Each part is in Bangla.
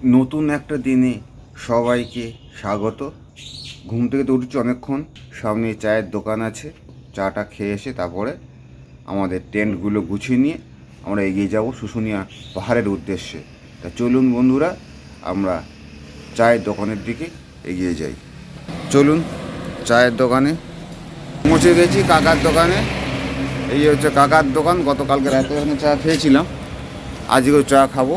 নতুন একটা দিনে সবাইকে স্বাগত। ঘুম থেকে তো উঠছি অনেকক্ষণ, সামনে চায়ের দোকান আছে, চাটা খেয়ে এসে তারপরে আমাদের টেন্টগুলো গুছিয়ে নিয়ে আমরা এগিয়ে যাব শুশুনিয়া পাহাড়ের উদ্দেশ্যে। তা চলুন বন্ধুরা, আমরা চায়ের দোকানের দিকে এগিয়ে যাই। চলুন চায়ের দোকানে পৌঁছে গেছি, কাকার দোকানে। এই হচ্ছে কাকার দোকান। গতকালকে রাতে ওখানে চা খেয়েছিলাম, আজকেও চা খাবো।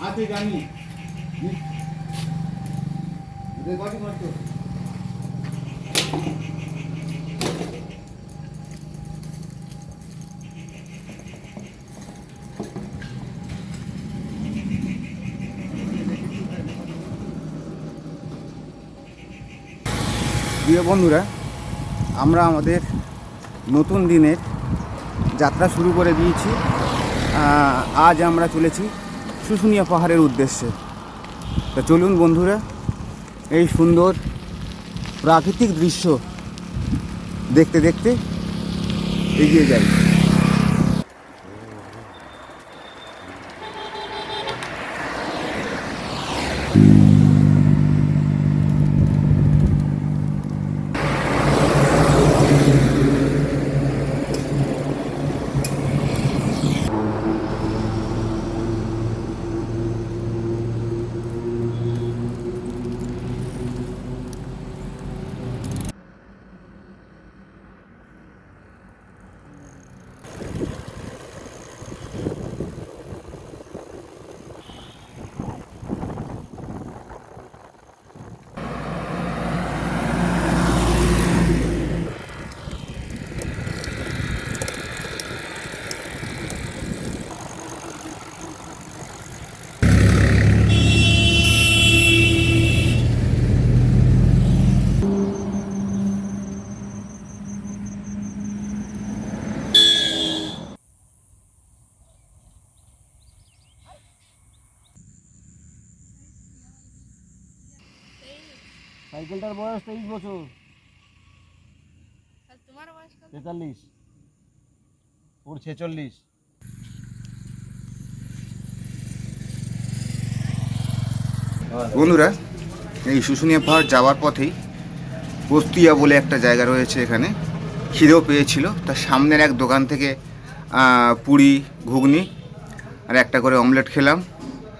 আছে জানি প্রিয় বন্ধুরা, আমরা আমাদের নতুন দিনের যাত্রা শুরু করে দিয়েছি। আজ আমরা চলেছি শুশুনিয়া পাহাড়ের উদ্দেশ্যে। তা চলুন বন্ধুরা, এই সুন্দর প্রাকৃতিক দৃশ্য দেখতে দেখতে এগিয়ে যাই। সাইকেলটার বয়স 23 বছর। তোমার বয়স কত? 43, ওর 46। বন্ধুরা, এই শুশুনিয়া পাহাড় যাওয়ার পথেই বস্তিয়া বলে একটা জায়গা রয়েছে। এখানে খিদেও পেয়েছিল, তার সামনের এক দোকান থেকে পুরি, ঘুগনি আর একটা করে অমলেট খেলাম।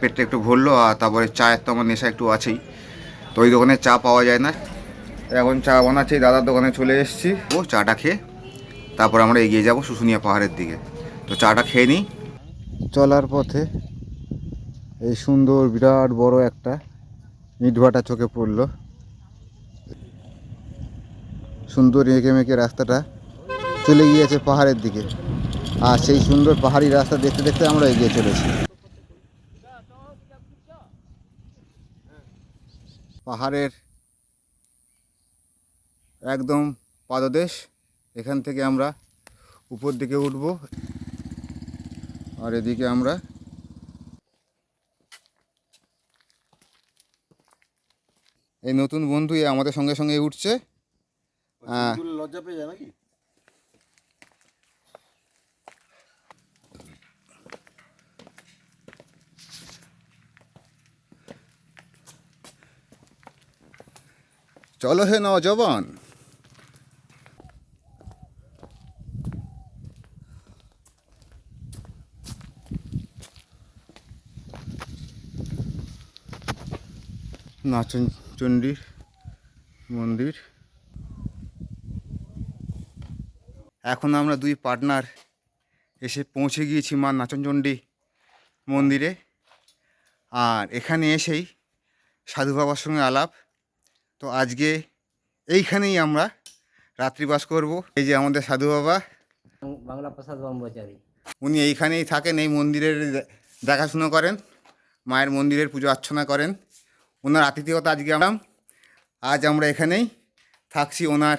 পেটটা একটু ভরলো, আর তারপরে চায়ের তো আমার নেশা একটু আছেই। তো ওই দোকানে চা পাওয়া যায় না, এখন চা বানাচ্ছে দাদার দোকানে চলে এসেছি। ও চাটা খেয়ে তারপর আমরা এগিয়ে যাব শুশুনিয়া পাহাড়ের দিকে। তো চাটা খেয়ে নিই। চলার পথে এই সুন্দর বিরাট বড় একটা ইটভাটা চোখে পড়লো। সুন্দর এঁকে মেঁকে রাস্তাটা চলে গিয়েছে পাহাড়ের দিকে, আর সেই সুন্দর পাহাড়ি রাস্তা দেখতে দেখতে আমরা এগিয়ে চলেছি। পাহাড়ের একদম পাদদেশ, এখান থেকে আমরা উপর দিকে উঠব। আর এদিকে আমরা এই নতুন বন্ধু আমাদের সঙ্গে সঙ্গে উঠছে। লজ্জা পেয়ে যায় নাকি? চলো হে নওজওয়ান। নাচন চণ্ডীর মন্দির। এখন আমরা দুই পার্টনার এসে পৌঁছে গিয়েছি মা নাচনচণ্ডী মন্দিরে। আর এখানে এসেই সাধু বাবার সঙ্গে আলাপ। তো আজকে এইখানেই আমরা রাত্রিবাস করব। এই যে আমাদের সাধু বাবা, বাংলা প্রসাদ ব্রহ্মচারী। উনি এইখানেই থাকেন, এই মন্দিরের দেখাশুনো করেন, মায়ের মন্দিরের পুজো অর্চনা করেন। ওনার আতিথেয়তা আজকে আজ আমরা এখানেই থাকছি ওনার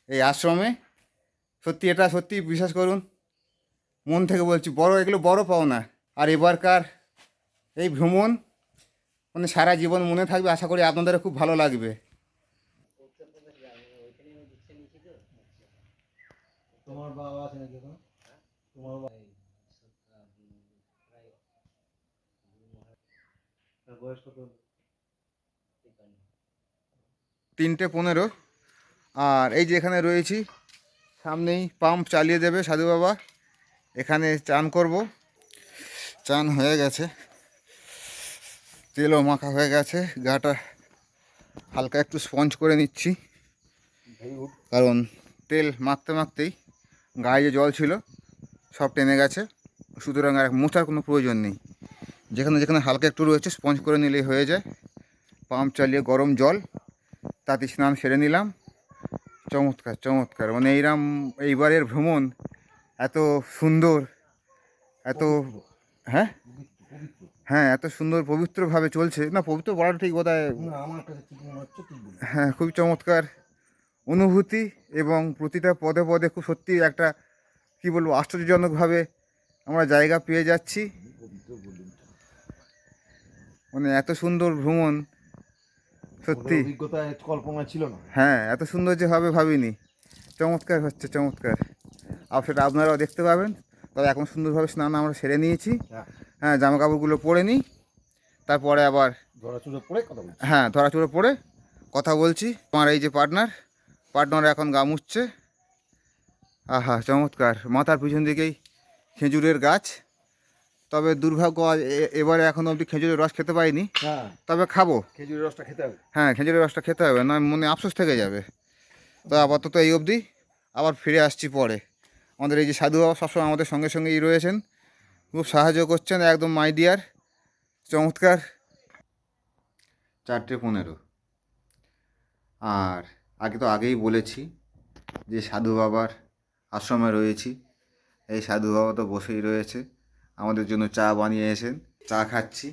এই আশ্রমে। সত্যি এটা সত্যি বিশ্বাস করুন, মন থেকে বলছি, এগুলো বড় পাওনা। আর এবারকার এই ভ্রমণ মানে সারা জীবন মনে থাকবে। আশা করি আপনাদেরও খুব ভালো লাগবে। তোমার বাবা আছে নাকি এখন? তোমার বাবা তার বয়স কত? 3:15। আর এই যে এখানে রয়েছি, সামনেই পাম্প চালিয়ে দেবে সাধু বাবা। এখানে চান করব। চান হয়ে গেছে, তেলও মাখা হয়ে গেছে, গাটা হালকা একটু স্পঞ্জ করে নিচ্ছি, কারণ তেল মাখতে মাখতেই গায়ে যে জল ছিল সব টেনে গেছে। সুতরাং আর মোছার কোনো প্রয়োজন নেই, যেখানে যেখানে হালকা একটু রয়েছে স্পঞ্জ করে নিলেই হয়ে যায়। পাম্প চালিয়ে গরম জল, তাতে স্নান সেরে নিলাম। চমৎকার চমৎকার, মানে এইবারের ভ্রমণ এত সুন্দর, এত হ্যাঁ হ্যাঁ এত সুন্দর পবিত্রভাবে চলছে। না, পবিত্র বলাটা ঠিক বোধ হয়, না, আমার কাছে ঠিক মনে হচ্ছে, ঠিক বলছি। হ্যাঁ খুবই চমৎকার অনুভূতি। এবং প্রতিটা পদে পদে খুব সত্যি একটা কী বলবো, আশ্চর্যজনকভাবে আমরা জায়গা পেয়ে যাচ্ছি। মানে এত সুন্দর ভ্রমণ সত্যি, অভিজ্ঞতা কল্পনা ছিল না। হ্যাঁ এত সুন্দর যে হবে ভাবিনি। চমৎকার হচ্ছে, চমৎকার। আর সেটা আপনারাও দেখতে পাবেন। তবে এখন সুন্দরভাবে স্নান আমরা সেরে নিয়েছি। হ্যাঁ, জামা কাপড়গুলো পরে নিই, তারপরে আবার ধরাচুরে পড়ে কথা বলছি। হ্যাঁ ধরাচুড়ে পরে কথা বলছি। আমার এই যে পার্টনার এখন গা মুছছে। আহা চমৎকার। মাথার পিছন দিকেই খেজুরের গাছ। তবে দুর্ভাগ্য, এবারে এখন অবধি খেজুরের রস খেতে পাইনি, হ্যাঁ, তবে খাবো। খেজুরের রসটা খেতে হবে। হ্যাঁ, খেজুরের রসটা খেতে হবে, নয় মনে আফসোস থেকে যাবে। তো আপাতত এই অবধি, আবার ফিরে আসছি পরে। আমাদের এই যে সাধু বাবা সবসময় আমাদের সঙ্গে সঙ্গেই রয়েছেন, খুব সাহায্য করছেন, একদম মাই ডিয়ার। চমৎকার। 4:15। আর আগেই বলেছি যে সাধু বাবার আশ্রমে রয়েছি। এই সাধু বাবা তো বসেই রয়েছে, আমাদের জন্য চা বানিয়েছেন, চা খাচ্ছি।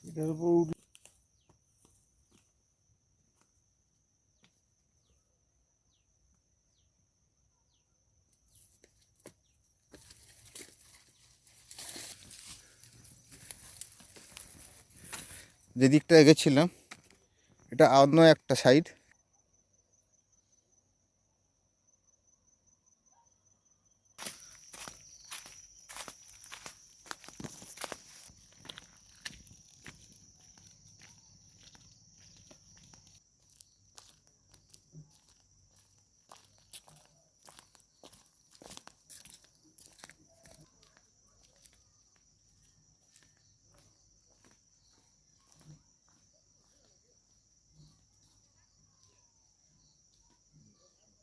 এটার উপর যে দিকটা এগেছিলাম এটা অন্য একটা সাইড,